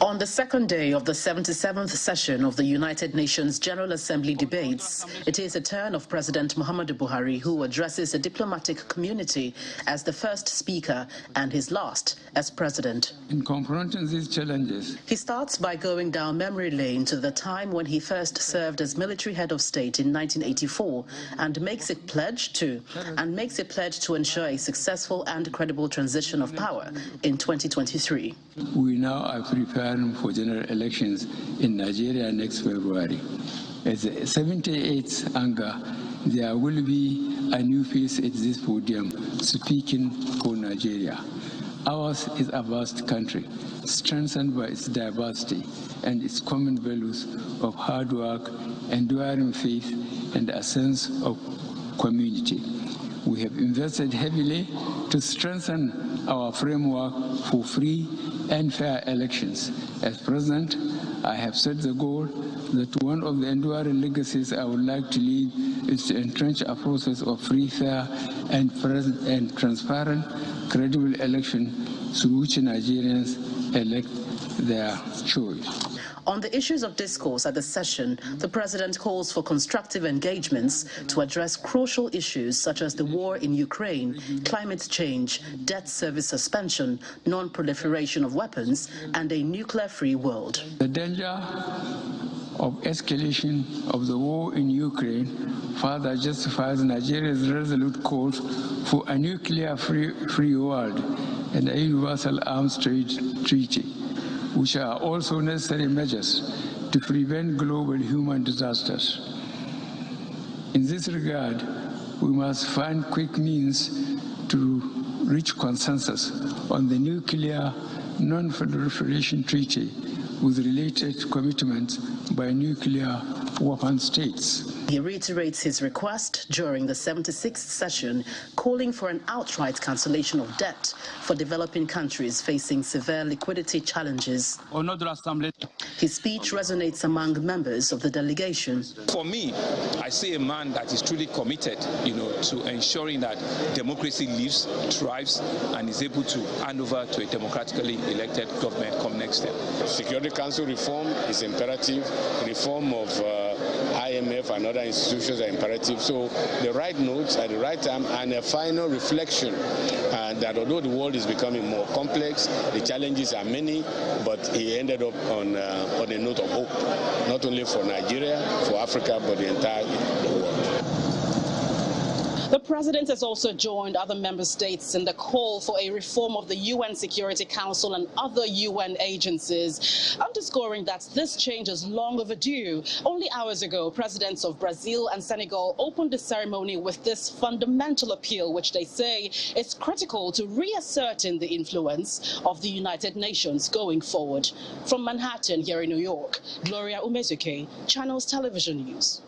On the second day of the 77th session of the United Nations General Assembly debates, it is a turn of President Muhammadu Buhari, who addresses the diplomatic community as the first speaker and his last as president. In confronting these challenges, he starts by going down memory lane to the time when he first served as military head of state in 1984 and makes a pledge to ensure a successful and credible transition of power in 2023. We now are preparing for general elections in Nigeria next February. As the 78th UNGA, there will be a new face at this podium speaking for Nigeria. Ours is a vast country, strengthened by its diversity and its common values of hard work, enduring faith, and a sense of community. We have invested heavily to strengthen our framework for free and fair elections. As President, I have set the goal that one of the enduring legacies I would like to leave is to entrench a process of free, fair, and transparent, credible election through which Nigerians elect their choice. On the issues of discourse at the session, the president calls for constructive engagements to address crucial issues such as the war in Ukraine, climate change, debt service suspension, non-proliferation of weapons, and a nuclear-free world. The danger of escalation of the war in Ukraine further justifies Nigeria's resolute calls for a nuclear-free world and a universal arms trade treaty, which are also necessary measures to prevent global human disasters. In this regard, we must find quick means to reach consensus on the nuclear non-proliferation treaty with related commitments by nuclear weapon states. He reiterates his request during the 76th session, calling for an outright cancellation of debt for developing countries facing severe liquidity challenges. His speech resonates among members of the delegation. For me, I see a man that is truly committed, to ensuring that democracy lives, thrives, and is able to hand over to a democratically elected government come next year. Security Council reform is imperative. Reform of IMF and other institutions are imperative. So the right notes at the right time and a final reflection that although the world is becoming more complex, the challenges are many, but he ended up on a note of hope, not only for Nigeria, for Africa, but the entire world. The president has also joined other member states in the call for a reform of the UN Security Council and other UN agencies, underscoring that this change is long overdue. Only hours ago, presidents of Brazil and Senegal opened the ceremony with this fundamental appeal, which they say is critical to reasserting the influence of the United Nations going forward. From Manhattan, here in New York, Gloria Umezuke, Channels Television News.